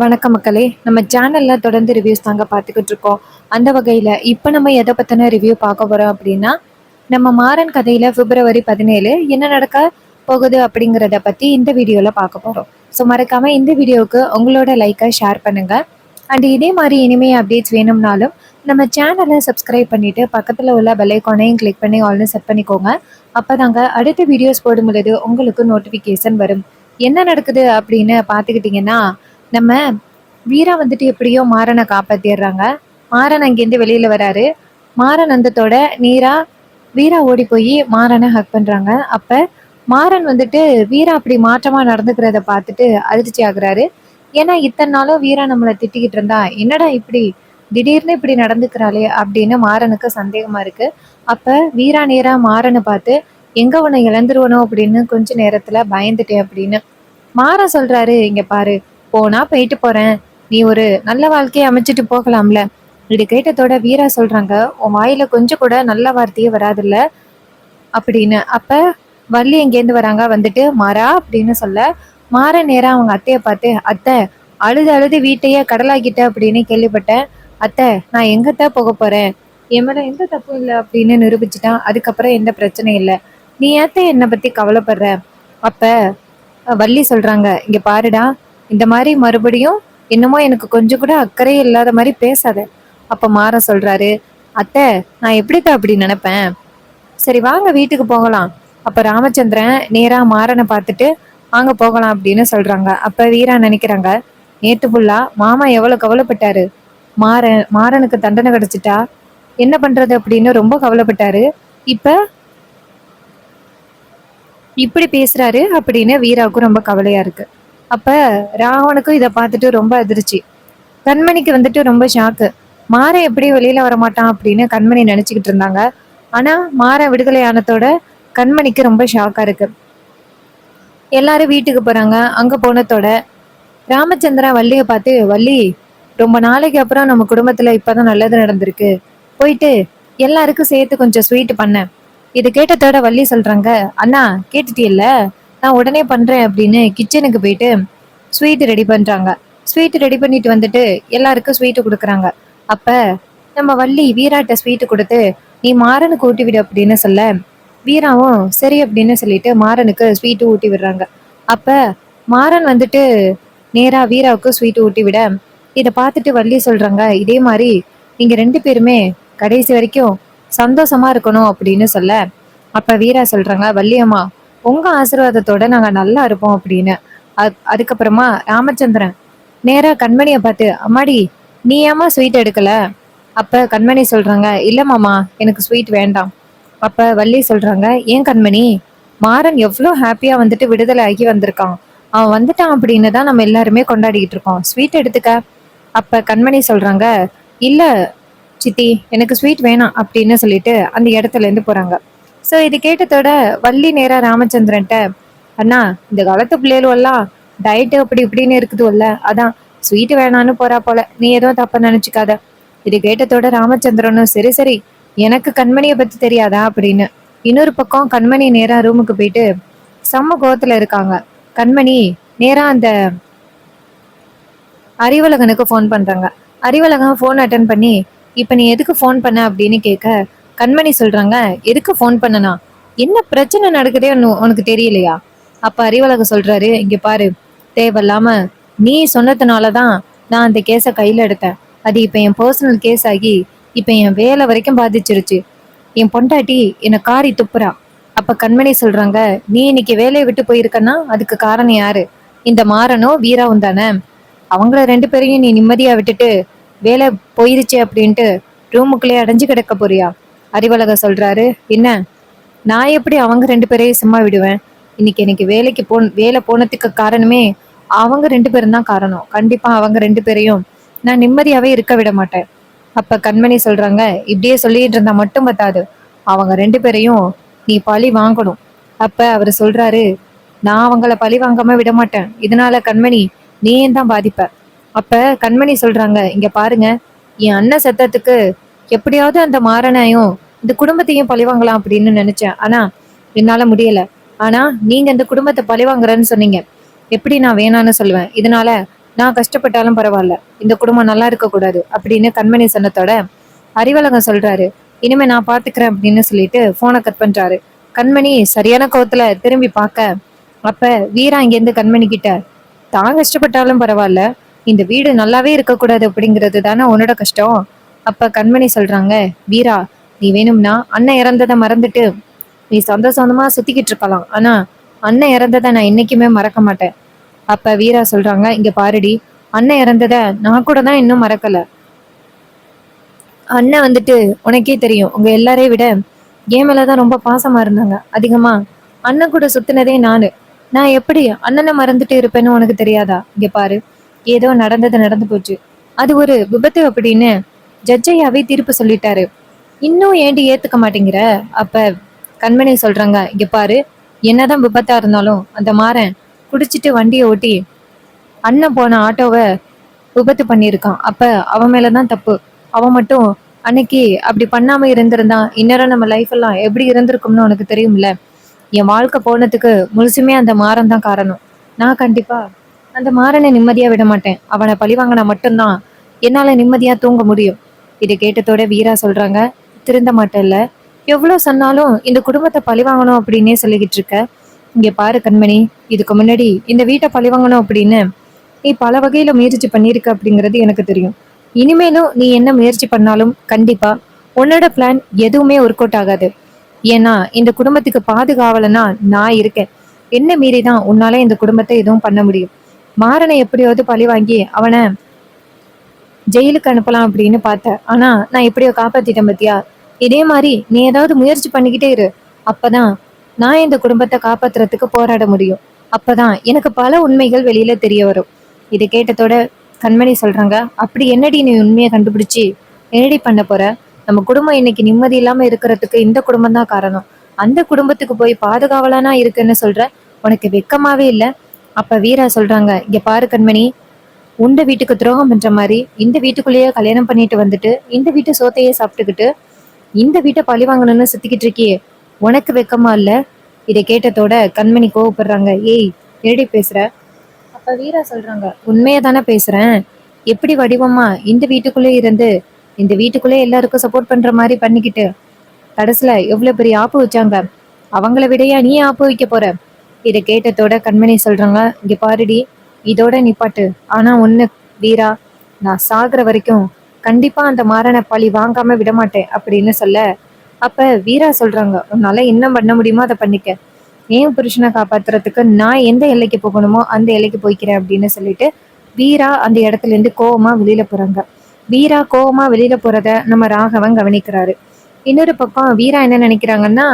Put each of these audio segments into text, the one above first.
வணக்கம் மக்களே. நம்ம சேனல்ல தொடர்ந்து ரிவ்யூஸ் தாங்க பார்த்துக்கிட்டு இருக்கோம். அந்த வகையில இப்ப நம்ம எதை பத்தின ரிவ்யூ பார்க்க போறோம் அப்படின்னா, நம்ம மாறன் கதையில February 17 என்ன நடக்க போகுது அப்படிங்கிறத பத்தி இந்த வீடியோல பார்க்க போறோம். ஸோ மறக்காம இந்த வீடியோவுக்கு உங்களோட லைக்கை ஷேர் பண்ணுங்க. அண்ட் இதே மாதிரி இனிமே அப்டேட்ஸ் வேணும்னாலும் நம்ம சேனலை சப்ஸ்கிரைப் பண்ணிட்டு பக்கத்துல உள்ள பெல் ஐக்கானையும் கிளிக் பண்ணி ஆல்னு செட் பண்ணிக்கோங்க. அப்பதாங்க அடுத்த வீடியோஸ் போடும் பொழுது உங்களுக்கு நோட்டிஃபிகேஷன் வரும். என்ன நடக்குது அப்படின்னு பார்த்துக்கிட்டிங்கன்னா, நம்ம வீரா வந்துட்டு எப்படியோ மாறனை காப்பாத்திடுறாங்க. மாறன் அங்கேருந்து வெளியில வராரு. மாறன் வந்ததோட நேரா வீரா ஓடி போய் மாறனை ஹக் பண்றாங்க. அப்ப மாறன் வந்துட்டு வீரா அப்படி மாற்றமா நடந்துக்கிறத பார்த்துட்டு அதிர்ச்சி ஆகுறாரு. ஏன்னா இத்தனை நாளும் வீரா நம்மளை திட்டிக்கிட்டு இருந்தா என்னடா இப்படி திடீர்னு இப்படி நடந்துக்கிறாளே அப்படின்னு மாறனுக்கு சந்தேகமா இருக்கு. அப்ப வீரா நேரா மாறனை பார்த்து எங்க உன்னை இழந்துருவனோ அப்படின்னு கொஞ்ச நேரத்துல பயந்துட்டேன் அப்படின்னு மாறன் சொல்றாரு. இங்க பாரு, போனா போயிட்டு போறேன், நீ ஒரு நல்ல வாழ்க்கையை அமைச்சிட்டு போகலாம்ல. இது கேட்டதோட வீரா சொல்றாங்க, உன் வாயில கொஞ்சம் கூட நல்ல வார்த்தையே வராதுல்ல அப்படின்னு. அப்ப வள்ளி எங்கேருந்து வராங்க, வந்துட்டு மாறா அப்படின்னு சொல்ல மாற நேரா அவங்க அத்தைய பார்த்து, அத்தை அழுது அழுது வீட்டையே கடலாக்கிட்ட அப்படின்னு கேள்விப்பட்டேன். அத்தை நான் எங்கத்த போக போறேன், என் மேல எந்த தப்பும் இல்லை அப்படின்னு நிரூபிச்சுட்டான். அதுக்கப்புறம் எந்த பிரச்சனையும் இல்லை, நீ ஏத்த என்னை பத்தி கவலைப்படுற. அப்ப வள்ளி சொல்றாங்க, இங்க பாருடா, இந்த மாதிரி மறுபடியும் என்னமோ எனக்கு கொஞ்சம் கூட அக்கறையே இல்லாத மாதிரி பேசாத. அப்ப மாற சொல்றாரு, அத்தை நான் எப்படித்தான் அப்படி நினைப்பேன், சரி வாங்க வீட்டுக்கு போகலாம். அப்ப ராமச்சந்திரன் நேரா மாறனை பார்த்துட்டு வாங்க போகலாம் அப்படின்னு சொல்றாங்க. அப்ப வீரா நினைக்கிறாங்க, நேத்து புல்லா மாமா எவ்வளவு கவலைப்பட்டாரு, மாறனுக்கு தண்டனை கிடைச்சிட்டா என்ன பண்றது அப்படின்னு ரொம்ப கவலைப்பட்டாரு. இப்ப இப்படி பேசுறாரு அப்படின்னு வீராவுக்கும் ரொம்ப கவலையா இருக்கு. அப்ப ராவனுக்கும் இதை பார்த்துட்டு ரொம்ப அதிர்ச்சி. கண்மணிக்கு வந்துட்டு ரொம்ப ஷாக்கு. மாற எப்படி வெளியில வரமாட்டான் அப்படின்னு கண்மணி நினைச்சுக்கிட்டு இருந்தாங்க. ஆனா மாற விடுதலை ஆனதோட கண்மணிக்கு ரொம்ப ஷாக்கா இருக்கு. எல்லாரும் வீட்டுக்கு போறாங்க. அங்க போனதோட ராமச்சந்திரன் வள்ளிய பார்த்து, வள்ளி ரொம்ப நாளைக்கு அப்புறம் நம்ம குடும்பத்துல இப்பதான் நல்லது நடந்திருக்கு, போயிட்டு எல்லாருக்கும் சேர்த்து கொஞ்சம் ஸ்வீட் பண்ண. இது கேட்டதோட வள்ளி சொல்றாங்க, அண்ணா கேட்டுட்டியல்ல, நான் உடனே பண்றேன் அப்படின்னு கிச்சனுக்கு போயிட்டு ஸ்வீட் ரெடி பண்றாங்க. ஸ்வீட் ரெடி பண்ணிட்டு வந்துட்டு எல்லாருக்கும் ஸ்வீட் கொடுக்குறாங்க. அப்ப நம்ம வள்ளி வீராட்ட ஸ்வீட் கொடுத்து நீ மாறனுக்கு ஊட்டி விடு அப்படின்னு சொல்ல, வீராவும் சரி அப்படின்னு சொல்லிட்டு மாறனுக்கு ஸ்வீட்டு ஊட்டி விடுறாங்க. அப்ப மாறன் வந்துட்டு நேரா வீராவுக்கு ஸ்வீட் ஊட்டி விட இதை பார்த்துட்டு வள்ளி சொல்றாங்க, இதே மாதிரி நீங்க ரெண்டு பேருமே கடைசி வரைக்கும் சந்தோஷமா இருக்கணும் அப்படின்னு சொல்ல, அப்ப வீரா சொல்றாங்க, வள்ளியம்மா உங்க ஆசீர்வாதத்தோட நாங்க நல்லா இருப்போம் அப்படின்னு. அதுக்கப்புறமா ராமச்சந்திரன் நேரா கண்மணியை பார்த்து, அம்மாடி நீ ஏமா ஸ்வீட் எடுக்கல. அப்ப கண்மணி சொல்றாங்க, இல்ல மாமா எனக்கு ஸ்வீட் வேண்டாம். அப்ப வள்ளி சொல்றாங்க, ஏன் கண்மணி, மாறன் எவ்வளோ ஹாப்பியா வந்துட்டு விடுதலை ஆகி வந்திருக்கான், அவன் வந்துட்டான் அப்படின்னு தான் நம்ம எல்லாருமே கொண்டாடிக்கிட்டு இருக்கோம், ஸ்வீட் எடுத்துக்க. அப்ப கண்மணி சொல்றாங்க, இல்ல சித்தி எனக்கு ஸ்வீட் வேணாம் அப்படின்னு சொல்லிட்டு அந்த இடத்துல இருந்து போறாங்க. ஸோ இது கேட்டதோட வள்ளி நேரா ராமச்சந்திரன்ட்ட, அண்ணா இந்த காலத்து பிள்ளைகள் எல்லாம் டயட்டு அப்படி இப்படின்னு இருக்குதுல்ல, அதான் ஸ்வீட் வேணான்னு போறா போல, நீ எதுவும் தப்ப நினைச்சுக்காத. இது கேட்டதோட ராமச்சந்திரனும் சரி சரி எனக்கு கண்மணியை பத்தி தெரியாதா அப்படின்னு. இன்னொரு பக்கம் கண்மணி நேரா ரூமுக்கு போயிட்டு செம்ம கோவத்துல இருக்காங்க. கண்மணி நேரா அந்த அறிவழகனுக்கு ஃபோன் பண்றாங்க. அறிவழகன் ஃபோன் அட்டன் பண்ணி, இப்ப நீ எதுக்கு ஃபோன் பண்ண அப்படின்னு கேட்க, கண்மணி சொல்றாங்க, எதுக்கு ஃபோன் பண்ணனா, என்ன பிரச்சனை நடக்குதே உனக்கு தெரியலையா. அப்ப அறிவழகன் சொல்றாரு, இங்க பாரு, தேவையில்லாம நீ சொன்னதுனாலதான் நான் அந்த கேஸை கையில எடுத்தேன். அது இப்ப என் பர்சனல் கேஸ் ஆகி இப்ப என் வேலை வரைக்கும் பாதிச்சிருச்சு. என் பொண்டாட்டி என்னை காரி துப்புறா. அப்ப கண்மணி சொல்றாங்க, நீ இன்னைக்கு வேலையை விட்டு போயிருக்கன்னா அதுக்கு காரணம் யாரு, இந்த மாறனோ வீராவும் தானே. அவங்கள ரெண்டு பேரையும் நீ நிம்மதியா விட்டுட்டு வேலை போயிருச்சு அப்படின்ட்டு ரூமுக்குள்ளே அடைஞ்சு கிடக்க போறியா. அறிவழக சொல்றாரு, என்ன நான் எப்படி அவங்க ரெண்டு பேரையும் சும்மா விடுவேன், இன்னைக்கு எனக்கு வேலை போனதுக்கு காரணமே அவங்க ரெண்டு பேரும் தான் காரணம். கண்டிப்பா அவங்க ரெண்டு பேரையும் நான் நிம்மதியாவே இருக்க விட மாட்டேன். அப்ப கண்மணி சொல்றாங்க, இப்படியே சொல்லிட்டு இருந்தா மட்டும் பத்தாது, அவங்க ரெண்டு பேரையும் நீ பழி வாங்கணும். அப்ப அவரு சொல்றாரு, நான் அவங்கள பழி வாங்காம விட மாட்டேன், இதனால கண்மணி நீ ஏன் தான் பாதிப்ப. அப்ப கண்மணி சொல்றாங்க, இங்க பாருங்க, என் அண்ணன் சத்தத்துக்கு எப்படியாவது அந்த மாறனையும் இந்த குடும்பத்தையும் பழிவாங்கலாம் அப்படின்னு நினைச்சேன், ஆனா என்னால முடியல. ஆனா நீங்க இந்த குடும்பத்தை பழிவாங்குறேன்னு சொன்னீங்க, எப்படி நான் வேணான்னு சொல்லுவேன். இதனால நான் கஷ்டப்பட்டாலும் பரவாயில்ல, இந்த குடும்பம் நல்லா இருக்க கூடாது அப்படின்னு கண்மணி சொன்னதோட அறிவழகன் சொல்றாரு, இனிமே நான் பாத்துக்கிறேன் அப்படின்னு சொல்லிட்டு போனை கட் பண்றாரு. கண்மணி சரியான கோவத்துல திரும்பி பார்க்க, அப்ப வீரா இங்கேருந்து கண்மணி கிட்ட, தான் கஷ்டப்பட்டாலும் பரவாயில்ல, இந்த வீடு நல்லாவே இருக்கக்கூடாது அப்படிங்கிறது தானே உன்னோட கஷ்டம். அப்ப கண்மணி சொல்றாங்க, வீரா நீ வேணும்னா அண்ணன் இறந்ததை மறந்துட்டு நீ சந்தோஷமா சுத்திக்கிட்டு இருக்கலாம், ஆனா அண்ணன் இறந்ததை நான் என்னைக்குமே மறக்க மாட்டேன். அப்ப வீரா சொல்றாங்க, இங்க பாருடி, அண்ணன் இறந்ததை நான் கூட தான் இன்னும் மறக்கல. அண்ணன் வந்துட்டு உனக்கே தெரியும், உங்க எல்லாரையும் விட என் மேலதான் ரொம்ப பாசமா இருந்தாங்க அதிகமா. அண்ணன் கூட சுத்தினதே நானு. நான் எப்படி அண்ணனை மறந்துட்டு இருப்பேன்னு உனக்கு தெரியாதா? இங்க பாரு, ஏதோ நடந்தது நடந்து போச்சு, அது ஒரு விபத்து அப்படின்னு ஜட்ஜையாவே தீர்ப்பு சொல்லிட்டாரு. இன்னும் ஏண்டி ஏத்துக்க மாட்டேங்கிற? அப்ப கண்மணி சொல்றாங்க, இங்க பாரு, என்னதான் விபத்தா இருந்தாலும் அந்த மாறன் குடிச்சிட்டு வண்டியை ஓட்டி அண்ணன் போன ஆட்டோவை விபத்து பண்ணியிருக்கான். அப்ப அவன் மேலதான் தப்பு. அவன் மட்டும் அன்னைக்கு அப்படி பண்ணாம இருந்திருந்தான், இந்நேரம் நம்ம லைஃப் எல்லாம் எப்படி இருந்திருக்கும்னு உனக்கு தெரியும்ல. என் வாழ்க்கை போனதுக்கு முழுசுமே அந்த மாறன் தான் காரணம். நான் கண்டிப்பா அந்த மாறனை நிம்மதியா விட மாட்டேன். அவனை பழிவாங்கினா மட்டும்தான் என்னால நிம்மதியா தூங்க முடியும். இதை கேட்டதோட வீரா சொல்றாங்க, திருந்த மாட்டேல்ல, எவ்வளவு சொன்னாலும் இந்த குடும்பத்தை பழிவாங்கணும் அப்படின்னே சொல்லிக்கிட்டு இருக்க. இங்க பாரு கண்மணி, இதுக்கு முன்னாடி இந்த வீட்டை பழிவாங்கணும் அப்படின்னு நீ பல வகையில முயற்சி பண்ணிருக்க அப்படிங்கிறது எனக்கு தெரியும். இனிமேலும் நீ என்ன முயற்சி பண்ணாலும் கண்டிப்பா உன்னோட பிளான் எதுவுமே ஒர்க் அவுட் ஆகாது. ஏன்னா இந்த குடும்பத்துக்கு பாதுகாவலனா நான் இருக்கேன். என்ன மீறிதான் உன்னால இந்த குடும்பத்தை எதுவும் பண்ண முடியும். மாறனை எப்படியாவது பழி வாங்கி அவனை ஜெயிலுக்கு அனுப்பலாம் அப்படின்னு பார்த்தேன். ஆனா நான் எப்படியோ காப்பாத்திட்டேன் பத்தியா. இதே மாதிரி நீ ஏதாவது முயற்சி பண்ணிக்கிட்டே இரு. அப்பதான் நான் இந்த குடும்பத்தை காப்பாத்துறதுக்கு போராட முடியும். அப்பதான் எனக்கு பல உண்மைகள் வெளியில தெரிய வரும். இதை கேட்டதோட கண்மணி சொல்றாங்க, அப்படி என்னடி நீ உண்மையை கண்டுபிடிச்சு என்னடி பண்ண போற? நம்ம குடும்பம் இன்னைக்கு நிம்மதி இல்லாம இருக்கிறதுக்கு இந்த குடும்பம் தான் காரணம். அந்த குடும்பத்துக்கு போய் பாதுகாவலானா இருக்குன்னு சொல்ற, உனக்கு வெக்கமாவே இல்ல? அப்ப வீரா சொல்றாங்க, இங்க பாரு கண்மணி, உண்ட வீட்டுக்கு துரோகம் பண்ற மாதிரி இந்த வீட்டுக்குள்ளேயே கல்யாணம் பண்ணிட்டு வந்துட்டு இந்த வீட்டு சோத்தையே சாப்பிட்டுக்கிட்டு இந்த வீட்டை பழி வாங்கணும்னு சுத்திக்கிட்டு இருக்கியே, உனக்கு வெக்கமா இல்ல? இதை கேட்டதோட கண்மணி கோவப்படுறாங்க, ஏய் ஏடி பேசுற? அப்ப வீரா சொல்றாங்க, உண்மையை தானே பேசுறேன். எப்படி வடிவமா இந்த வீட்டுக்குள்ளே இருந்து இந்த வீட்டுக்குள்ளே எல்லாருக்கும் சப்போர்ட் பண்ற மாதிரி பண்ணிக்கிட்டு கடைசியில எவ்வளவு பெரிய ஆப்பு வச்சாங்க, அவங்கள விடையா நீ ஆப்பு வைக்க போற? இதை கேட்டதோட கண்மணி சொல்றாங்க, இங்க பாருடி, இதோட நிப்பாட்டு. ஆனா ஒண்ணு வீரா, நான் சாகுற வரைக்கும் கண்டிப்பா அந்த மாறனை பழி வாங்காம விட மாட்டேன் அப்படின்னு சொல்ல, அப்ப வீரா சொல்றாங்க, உன்னால என்ன பண்ண முடியுமோ அதை பண்ணிக்க. ஏன் புருஷனை காப்பாத்துறதுக்கு நான் எந்த எல்லைக்கு போகணுமோ அந்த எல்லைக்கு போய்க்கிறேன் அப்படின்னு சொல்லிட்டு வீரா அந்த இடத்துல இருந்து கோவமா வெளியில போறாங்க. வீரா கோவமா வெளியில போறத நம்ம ராகவன் கவனிக்கிறாரு. இன்னொரு பக்கம் வீரா என்ன நினைக்கிறாங்கன்னா,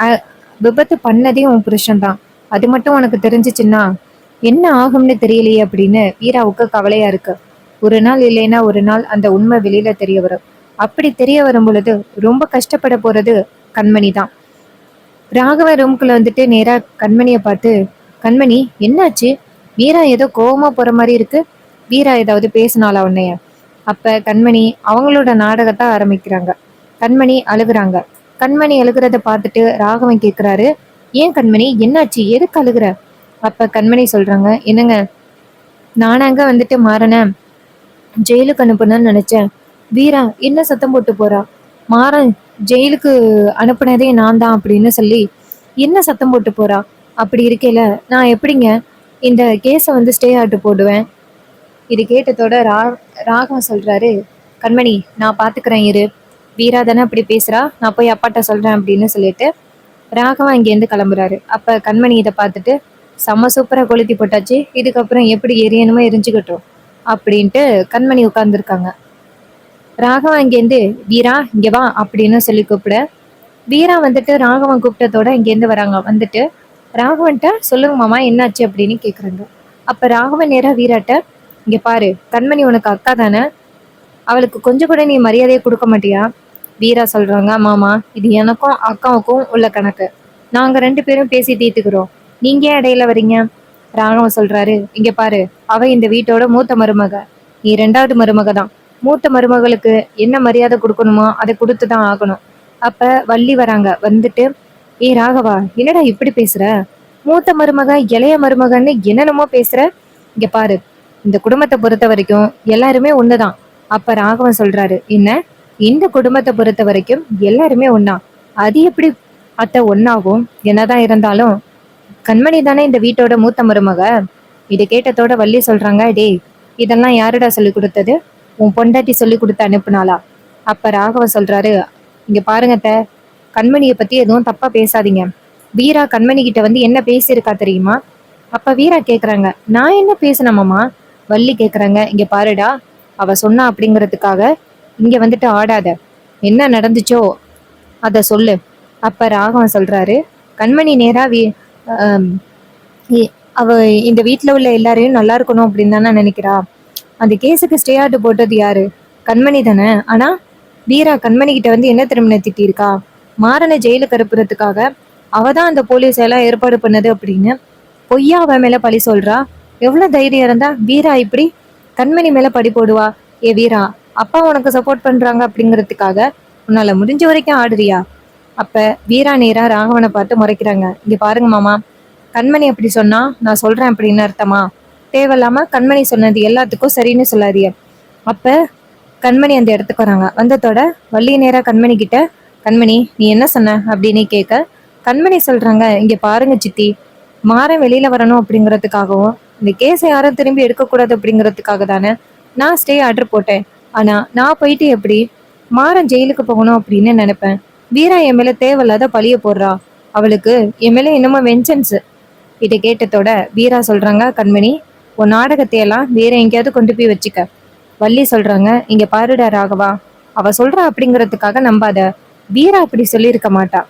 அஹ், விபத்து பண்ணதே உன் புருஷன் தான், அது மட்டும் உனக்கு தெரிஞ்சிச்சுன்னா என்ன ஆகும்னு தெரியலையே அப்படின்னு வீராவுக்கு கவலையா இருக்கு. ஒரு நாள் இல்லைன்னா ஒரு நாள் அந்த உண்மை வெளியில தெரிய வரும். அப்படி தெரிய வரும் பொழுது ரொம்ப கஷ்டப்பட போறது கண்மணி தான். ராகவ ரூம்குள்ள வந்துட்டு நேரா கண்மணியை பார்த்து, கண்மணி என்னாச்சு? வீரா ஏதோ கோவமா போற மாதிரி இருக்கு. வீரா ஏதாவது பேசினாளா உன்னைய? அப்ப கண்மணி அவங்களோட நாடகத்தை ஆரம்பிக்கிறாங்க. கண்மணி அழுகுறாங்க. கண்மணி அழுகிறத பார்த்துட்டு ராகவன் கேக்குறாரு, ஏன் கண்மணி என்னாச்சு, எதுக்கு அழுகுற? அப்ப கண்மணி சொல்றாங்க, என்னங்க, நானாங்க வந்துட்டு மாறன ஜெயிலுக்கு அனுப்பணும்னு நினைச்சேன். வீரா என்ன சத்தம் போட்டு போறா? மாறன் ஜெயிலுக்கு அனுப்புனதே நான் தான் அப்படின்னு சொல்லி என்ன சத்தம் போட்டு போறா? அப்படி இருக்கையில நான் எப்படிங்க இந்த கேஸை வந்து ஸ்டே ஆர்டர் போடுவேன்? இது கேட்டதோட ராகம் சொல்றாரு, கண்மணி நான் பாத்துக்கிறேன் இரு, வீரா தானே அப்படி பேசுறா, நான் போய் அப்பாட்ட சொல்றேன் அப்படின்னு சொல்லிட்டு ராகவன் இங்கேருந்து கிளம்புறாரு. அப்ப கண்மணி இதை பார்த்துட்டு, செம்ம சூப்பரா கொளுத்தி போட்டாச்சு, இதுக்கப்புறம் எப்படி எரியணுமோ எரிஞ்சுக்கிட்டோம் அப்படின்ட்டு கண்மணி உட்கார்ந்துருக்காங்க. ராகவன் இங்கேருந்து, வீரா இங்க வா அப்படின்னு சொல்லி கூப்பிட, வீரா வந்துட்டு ராகவன் கூப்பிட்டதோட இங்கேருந்து வராங்க. வந்துட்டு ராகவன்ட்ட, சொல்லுங்க மாமா என்னாச்சு அப்படின்னு கேக்குறாங்க. அப்ப ராகவன் நேரா வீராட்ட, இங்க பாரு, கண்மணி உனக்கு அக்கா தானே, அவளுக்கு கொஞ்சம் கூட நீ மரியாதையை கொடுக்க மாட்டியா? வீரா சொல்றாங்க, மாமா இது எனக்கும் அக்காவுக்கும் உள்ள கணக்கு, நாங்க ரெண்டு பேரும் பேசி தீர்த்துக்கிறோம், நீங்க ஏன் இடையில வரீங்க? ராகவன் சொல்றாரு, இங்க பாரு, அவ இந்த வீட்டோட மூத்த மருமக, நீ ரெண்டாவது மருமக தான். மூத்த மருமகளுக்கு என்ன மரியாதை கொடுக்கணுமோ அதை கொடுத்துதான் ஆகணும். அப்ப வள்ளி வராங்க. வந்துட்டு, ஏ ராகவா என்னடா இப்படி பேசுற? மூத்த மருமக இளைய மருமகன்னு என்னென்னமோ பேசுற. இங்க பாரு, இந்த குடும்பத்தை பொறுத்த வரைக்கும் எல்லாருமே ஒண்ணுதான். அப்ப ராகவன் சொல்றாரு, என்ன இந்த குடும்பத்தை பொறுத்த வரைக்கும் எல்லாருமே ஒண்ணா? அது எப்படி அத்தை ஒண்ணாகும்? என்னதான் இருந்தாலும் கண்மணி தானே இந்த வீட்டோட மூத்த மருமக. இதை கேட்டதோட வள்ளி சொல்றாங்க, டேய் இதெல்லாம் யாருடா சொல்லி கொடுத்தது? உன் பொண்டாட்டி சொல்லி கொடுத்து அனுப்புனாளா? அப்ப ராகவன் சொல்றாரு, இங்க பாருங்க அத்தை, கண்மணியை பத்தி எதுவும் தப்பா பேசாதீங்க. வீரா கண்மணி கிட்ட வந்து என்ன பேசியிருக்கா தெரியுமா? அப்ப வீரா கேக்குறாங்க, நான் என்ன பேசினமாமா? வள்ளி கேக்குறாங்க, இங்க பாருடா, அவ சொன்னா அப்படிங்கறதுக்காக இங்க வந்துட்டு ஆடாத. என்ன நடந்துச்சோ அத சொல்லு. அப்ப ராகவன் சொல்றாரு, கண்மணி நேரா ஆம், இ- அவ இந்த வீட்ல உள்ள எல்லாரையும் நல்லா இருக்கணும் அப்படின்னு தானே நினைக்கிறா. அந்த கேஸுக்கு ஸ்டே ஆர்டர் போட்டது யாரு? கண்மணி தானே. ஆனா வீரா கண்மணி கிட்ட வந்து என்ன திருமண திட்டி இருக்கா? மாறனை ஜெயிலுக்கு அனுப்புறதுக்காக அவதான் அந்த போலீஸ் எல்லாம் ஏற்பாடு பண்ணது அப்படின்னு பொய்யா அவன் மேல பழி சொல்றா. எவ்வளவு தைரியம் இருந்தா வீரா இப்படி கண்மணி மேல பழி போடுவா? ஏ வீரா, அப்பா உனக்கு சப்போர்ட் பண்றாங்க அப்படிங்கறதுக்காக உன்னால முடிஞ்ச வரைக்கும் ஆடுறியா? அப்ப வீரா நேரா ராகவனை பார்த்து முறைக்கிறாங்க, இங்க பாருங்க மாமா, கண்மணி அப்படி சொன்னா நான் சொல்றேன் அப்படின்னு அர்த்தமா? தேவையில்லாம கண்மணி சொன்னது எல்லாத்துக்கும் சரின்னு சொல்லாதீங்க. அப்ப கண்மணி அந்த இடத்துக்கு வராங்க. வந்ததோட வள்ளி நேரா கண்மணி கிட்ட, கண்மணி நீ என்ன சொன்ன அப்படின்னு கேட்க, கண்மணி சொல்றாங்க, இங்க பாருங்க சித்தி, மாறன் வெளியில வரணும் அப்படிங்கறதுக்காகவும் இந்த கேஸை யாரும் திரும்பி எடுக்கக்கூடாது அப்படிங்கறதுக்காக தானே நான் ஸ்டே ஆர்டர் போட்டேன். ஆனா நான் போயிட்டு எப்படி மாறன் ஜெயிலுக்கு போகணும் அப்படின்னு நினைப்பேன்? வீரா என் மேல தேவையில்லாத பழிய போடுறா. அவளுக்கு என் மேல இன்னமும் வெஞ்சன்ஸ். இதை கேட்டதோட வீரா சொல்றாங்க, கண்மணி உன் நாடகத்தை எல்லாம் வேற எங்கேயாவது கொண்டு போய் வச்சுக்க. வள்ளி சொல்றாங்க, இங்க பாருடா ராகவா, அவ சொல்றா அப்படிங்கறதுக்காக நம்பாத. வீரா அப்படி சொல்லியிருக்க மாட்டா.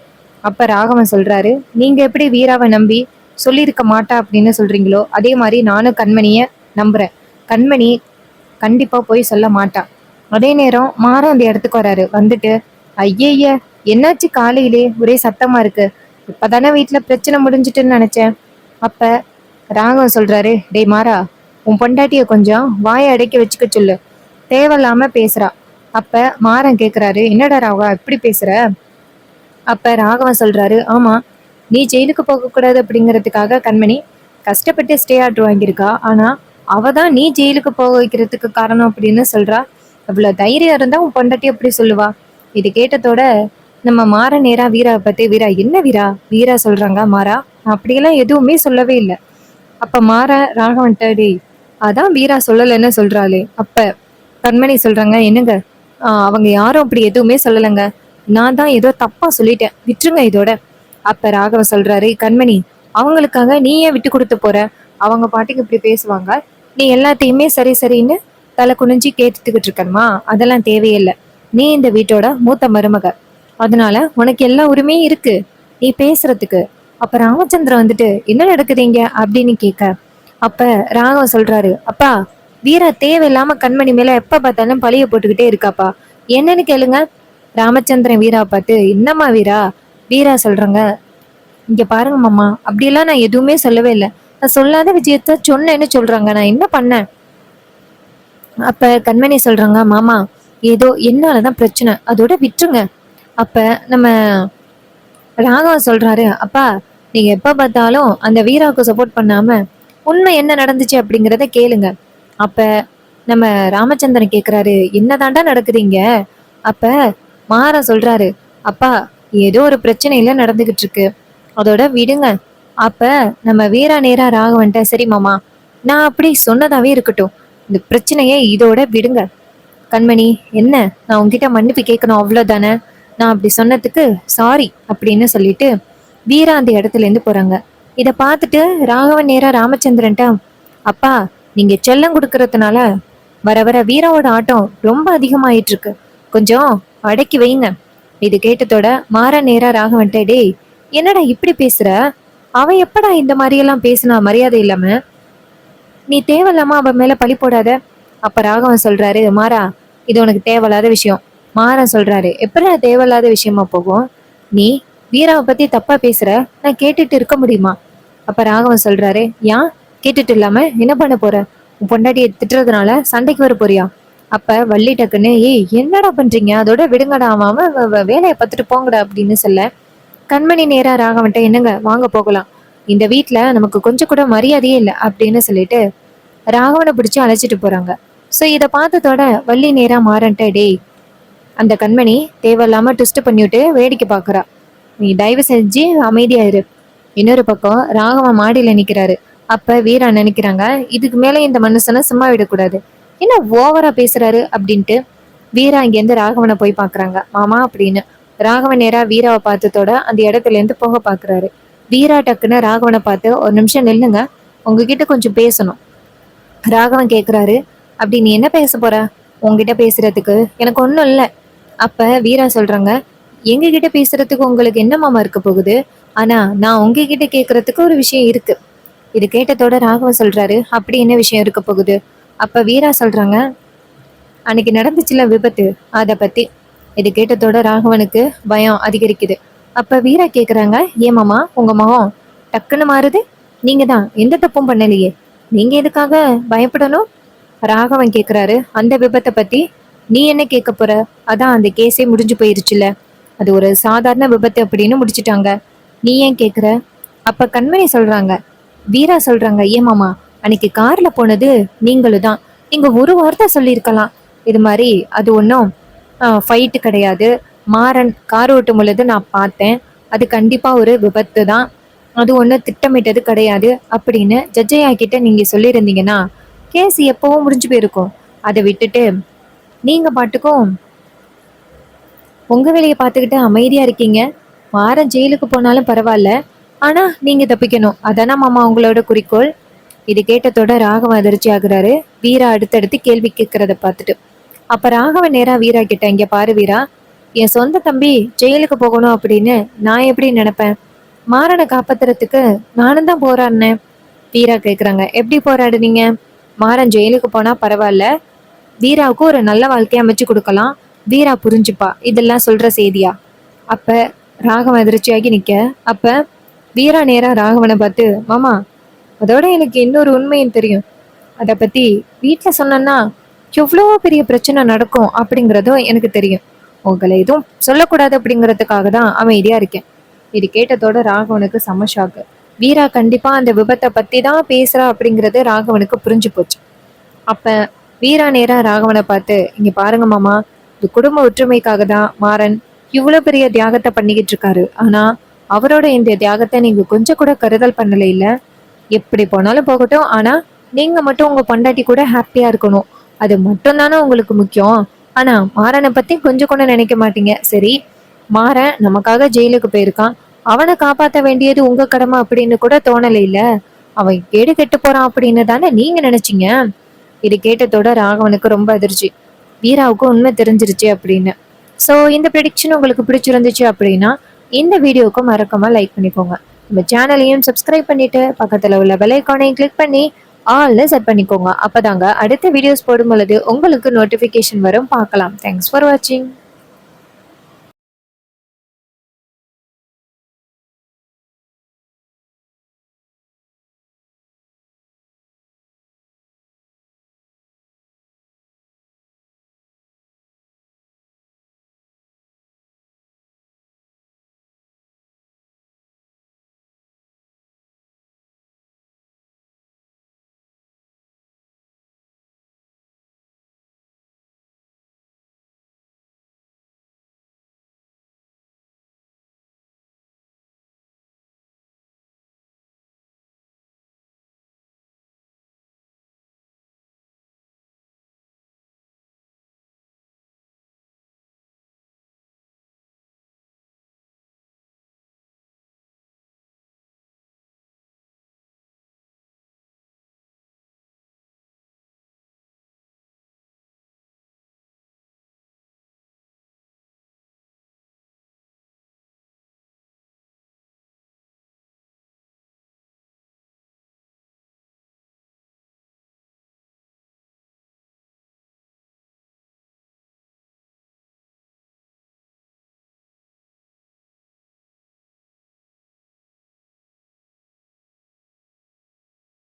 அப்ப ராகவன் சொல்றாரு, நீங்க எப்படி வீராவை நம்பி சொல்லியிருக்க மாட்டா அப்படின்னு சொல்றீங்களோ அதே மாதிரி நானும் கண்மணிய நம்புறேன். கண்மணி கண்டிப்பா போய் சொல்ல மாட்டா. அதே நேரம் மாற அந்த இடத்துக்கு வராரு. வந்துட்டு, ஐயய்ய என்னாச்சு காலையிலே ஒரே சத்தமா இருக்கு? இப்பதானே வீட்டுல பிரச்சனை முடிஞ்சிட்டுன்னு நினைச்சேன். அப்ப ராகவன் சொல்றாரு, டேய் மாறா, உன் பொண்டாட்டிய கொஞ்சம் வாயை அடக்கி வச்சுக்க சொல்லு, தேவையில்லாம பேசுறா. அப்ப மாறன் கேக்குறாரு, என்னடா ராகவா இப்படி பேசுற? அப்ப ராகவன் சொல்றாரு, ஆமா, நீ ஜெயிலுக்கு போக கூடாது அப்படிங்கறதுக்காக கண்மணி கஷ்டப்பட்டு ஸ்டே ஆர்டர் வாங்கியிருக்கா. ஆனா அவ தான் நீ ஜெயிலுக்கு போக வைக்கிறதுக்கு காரணம் அப்படின்னு சொல்றா. அவ்வளவு தைரியம் இருந்தா உன் பொண்டாட்டி அப்படி சொல்லுவா? இது கேட்டதோட நம்ம மாற நேரா வீரா பத்தி, வீரா என்ன வீரா? வீரா சொல்றாங்க, மாறா நான் அப்படியெல்லாம் எதுவுமே சொல்லவே இல்லை. அப்ப மாற ராகவன்ட்ட, டேய் அதான் வீரா சொல்லலைன்னு சொல்றாளே. அப்ப கண்மணி சொல்றாங்க, என்னங்க அவங்க யாரும் அப்படி எதுவுமே சொல்லலைங்க, நான் தான் ஏதோ தப்பா சொல்லிட்டேன், விட்டுருங்க இதோட. அப்ப ராகவ சொல்றாரு, கண்மணி அவங்களுக்காக நீ ஏன் விட்டு கொடுத்து போற? அவங்க பாட்டுக்கு இப்படி பேசுவாங்க, நீ எல்லாத்தையுமே சரி சரின்னு தலை குனிஞ்சு கேட்டுக்கிட்டு இருக்கணுமா? அதெல்லாம் தேவையில்லை. நீ இந்த வீட்டோட மூத்த மருமக, அதனால உனக்கு எல்லா உரிமையும் இருக்கு நீ பேசுறதுக்கு. அப்ப ராமச்சந்திரன் வந்துட்டு, என்ன நடக்குதுங்க அப்படின்னு கேட்க, அப்ப ராகவ சொல்றாரு, அப்பா வீரா தேவையில்லாம கண்மணி மேல எப்ப பார்த்தாலும் பழிய போட்டுக்கிட்டே இருக்காப்பா, என்னன்னு கேளுங்க. ராமச்சந்திரன் வீரா பார்த்து, என்னம்மா வீரா? வீரா சொல்றாங்க, இங்க பாருங்க மாமா, அப்படியெல்லாம் நான் எதுவுமே சொல்லவே இல்லை, நான் சொல்லாத விஜயத்த சொன்னேன்னு சொல்றாங்க, நான் என்ன பண்ணேன்? அப்ப கண்மணி சொல்றாங்க, மாமா ஏதோ என்னாலதான் பிரச்சனை, அதோட விட்டுருங்க. அப்ப நம்ம ராகவன் சொல்றாரு, அப்பா நீங்க எப்ப பார்த்தாலும் அந்த வீராவுக்கு சப்போர்ட் பண்ணாம உண்மை என்ன நடந்துச்சு அப்படிங்கிறத கேளுங்க. அப்ப நம்ம ராமச்சந்திரன் கேக்குறாரு, என்னதாண்டா நடக்குதுங்க? அப்ப மாறன் சொல்றாரு, அப்பா ஏதோ ஒரு பிரச்சனையில நடந்துகிட்டு இருக்கு, அதோட விடுங்க. அப்ப நம்ம வீரா நேரா ராகவன்ட்ட, சரி மாமா, நான் அப்படி சொன்னதாவே இருக்கட்டும், இந்த பிரச்சனையை இதோட விடுங்க. கண்மணி என்ன, நான் உங்ககிட்ட மன்னிப்பு கேட்கணும் அவ்வளவுதானே, நான் அப்படி சொன்னதுக்கு சாரி அப்படின்னு சொல்லிட்டு வீரா அந்த இடத்துல இருந்து போறாங்க. இத பார்த்துட்டு ராகவன் நேரா ராமச்சந்திரன்ட்ட, அப்பா நீங்க செல்லம் கொடுக்கறதுனால வர வர வீராவோட ஆட்டம் ரொம்ப அதிகமாயிட்டு இருக்கு, கொஞ்சம் அடக்கி வைங்க. இது கேட்டதோட மாற நேரா ராகவன்ட்ட, டேய் என்னடா இப்படி பேசுற? அவ எப்படா இந்த மாதிரி எல்லாம் பேசினா மரியாதை இல்லாம? நீ தேவையில்லாம அவ மேல பழி போடாத. அப்ப ராகவன் சொல்றாரு, மாறா இது உனக்கு தேவையில்லாத விஷயம். மாறன் சொல்றாரு, எப்படி தேவையில்லாத விஷயமா போகும்? நீ வீராவை பத்தி தப்பா பேசுற, நான் கேட்டுட்டு இருக்க முடியுமா? அப்ப ராகவன் சொல்றாரு, ஏன் கேட்டுட்டு இல்லாம என்ன பண்ண போற? உன் பொண்டாட்டியை திட்டுறதுனால சண்டைக்கு வர போறியா? அப்ப வள்ளி டக்குன்னு, ஏய் என்னடா பண்றீங்க, அதோட விடுங்கடா, அவன் வேலையை பார்த்துட்டு போங்கடா அப்படின்னு சொல்ல, கண்மணி நேரா ராகவன்ட்ட, என்னங்க வாங்க போகலாம், இந்த வீட்ல நமக்கு கொஞ்சம் கூட மரியாதையே இல்லை அப்படின்னு சொல்லிட்டு ராகவனை பிடிச்சி அழைச்சிட்டு போறாங்க. ஸோ இதை பார்த்ததோட வள்ளி நேரா மாறன்ட்ட, டேய் அந்த கண்மணி தேவையில்லாம ட்விஸ்ட் பண்ணிவிட்டு வேடிக்கை பார்க்குறா, நீ தயவு செஞ்சு அமைதியாயிரு. இன்னொரு பக்கம் ராகவன் மாடியில நிக்கிறாரு. அப்ப வீரா நினைக்கிறாங்க, இதுக்கு மேல இந்த மனுஷனை சும்மா விடக்கூடாது, என்ன ஓவரா பேசுறாரு அப்படின்ட்டு வீரா இங்கேருந்து ராகவனை போய் பாக்குறாங்க. மாமா அப்படின்னு ராகவன் நேரா வீராவை பார்த்ததோட அந்த இடத்துல இருந்து போக பாக்குறாரு. வீரா டக்குன்னு ராகவனை பார்த்து, ஒரு நிமிஷம் நில்லுங்க, உங்ககிட்ட கொஞ்சம் பேசணும். ராகவன் கேக்குறாரு, அப்படி நீ என்ன பேச போற? உங்ககிட்ட பேசுறதுக்கு எனக்கு ஒன்றும் இல்லை. அப்ப வீரா சொல்றாங்க, எங்க கிட்ட பேசுறதுக்கு உங்களுக்கு என்ன மாமா இருக்க போகுது? ஆனா நான் உங்ககிட்ட கேக்குறதுக்கு ஒரு விஷயம் இருக்கு. இது கேட்டதோட ராகவன் சொல்றாரு, அப்படி என்ன விஷயம் இருக்க போகுது? அப்ப வீரா சொல்றாங்க, அன்னைக்கு நடந்துச்சுல விபத்து, அதை பத்தி. இது கேட்டதோட ராகவனுக்கு பயம் அதிகரிக்குது. அப்ப வீரா கேக்குறாங்க, ஏன் மாமா உங்க முகம் டக்குன்னு மாறுது? நீங்க தான் எந்த தப்பும் பண்ணலையே, நீங்க எதுக்காக பயப்படணும்? ராகவன் கேக்குறாரு, அந்த விபத்தை பத்தி நீ என்ன கேட்க போற? அதான் அந்த கேஸே முடிஞ்சு போயிருச்சுல, அது ஒரு சாதாரண விபத்து அப்படின்னு முடிச்சுட்டாங்க, நீ ஏன் கேக்குற? அப்ப கண்மணி சொல்றாங்க, வீரா சொல்றாங்க, ஏன் மாமா அன்னைக்கு கார்ல போனது நீங்களும் தான், நீங்க ஒரு வார்த்தை சொல்லியிருக்கலாம். இது மாதிரி அது ஒன்றும் ஃபைட்டு கிடையாது, மாறன் கார் ஓட்டும் பொழுது நான் பார்த்தேன், அது கண்டிப்பா ஒரு விபத்து தான், அது ஒன்றும் திட்டமிட்டது கிடையாது அப்படின்னு ஜட்ஜையா கிட்ட நீங்க சொல்லியிருந்தீங்கன்னா கேஸ் எப்பவும் முடிஞ்சு போயிருக்கும். அதை விட்டுட்டு நீங்க பாட்டுக்கும் உங்க வேலையை பார்த்துக்கிட்டு அமைதியா இருக்கீங்க. மாறன் ஜெயிலுக்கு போனாலும் பரவாயில்ல, ஆனா நீங்க தப்பிக்கணும், அதானா மாமா உங்களோட குறிக்கோள்? இது கேட்டதோட ராகவன் அதிர்ச்சி ஆகுறாரு, வீரா அடுத்தடுத்து கேள்வி கேட்கறத பார்த்துட்டு. அப்ப ராகவன் நேரா வீரா கிட்ட, இங்க பாரு வீரா, என் சொந்த தம்பி ஜெயிலுக்கு போகணும் அப்படின்னு நான் எப்படி நினைப்பேன்? மாறனை காப்பாத்துறதுக்கு நானும் தான் போராடினேன். வீரா கேக்குறாங்க, எப்படி போராடுனீங்க? மாறன் ஜெயிலுக்கு போனா பரவாயில்ல, வீராவுக்கு ஒரு நல்ல வாழ்க்கையை அமைச்சு கொடுக்கலாம், வீரா புரிஞ்சுப்பா, இதெல்லாம் சொல்ற செய்தியா? அப்ப ராகவன் அதிர்ச்சியாகி நிக்க. அப்ப வீரா நேரா ராகவனை பார்த்து, மாமா அதோட எனக்கு இன்னொரு உண்மையும் தெரியும், அதை பத்தி வீட்டுல சொன்னா எவ்வளோ பெரிய பிரச்சனை நடக்கும் அப்படிங்கிறதும் எனக்கு தெரியும், உங்களை எதுவும் சொல்லக்கூடாது அப்படிங்கிறதுக்காக தான் அமைதியா இருக்கேன். இது கேட்டதோட ராகவனுக்கு செம ஷாக்கு. வீரா கண்டிப்பா அந்த விபத்தை பத்தி தான் பேசுறா அப்படிங்கிறது ராகவனுக்கு புரிஞ்சு போச்சு. அப்ப வீரா நேரா ராகவனை பார்த்து, இங்க பாருங்க மாமா, இது குடும்ப ஒற்றுமைக்காக தான் மாறன் இவ்வளவு பெரிய தியாகத்தை பண்ணிக்கிட்டு இருக்காரு, ஆனா அவரோட இந்த தியாகத்தை நீங்க கொஞ்சம் கூட கருதல் பண்ணல இல்ல? எப்படி போனாலும் போகட்டும், ஆனா நீங்க மட்டும் உங்க பொண்டாட்டி கூட ஹாப்பியா இருக்கணும், அது மட்டும் தானே உங்களுக்கு முக்கியம். ஆனா மாறனை பத்தி கொஞ்சம் கூட நினைக்க மாட்டீங்க. சரி, மாறன் நமக்காக ஜெயிலுக்கு போயிருக்கான், அவனை காப்பாற்ற வேண்டியது உங்க கடமை அப்படின்னு கூட தோணலை இல்ல? அவன் கேடு கெட்டு போறான் அப்படின்னு தானே நீங்க நினைச்சீங்க. இது கேட்டதோட ராகவனுக்கு ரொம்ப அதிர்ச்சி, வீராவுக்கு உண்மை தெரிஞ்சிருச்சு அப்படின்னு. ஸோ இந்த ப்ரெடிக்ஷன் உங்களுக்கு பிடிச்சிருந்துச்சு அப்படின்னா இந்த வீடியோவுக்கு மறக்காம லைக் பண்ணிக்கோங்க. நம்ம சேனலையும் சப்ஸ்கிரைப் பண்ணிட்டு பக்கத்துல உள்ள பெல் ஐகானையும் கிளிக் பண்ணி ஆல்ல செட் பண்ணிக்கோங்க. அப்பதாங்க அடுத்த வீடியோஸ் போடும் பொழுது உங்களுக்கு நோட்டிஃபிகேஷன் வரும், பார்க்கலாம். தேங்க்ஸ் ஃபார் வாட்சிங்.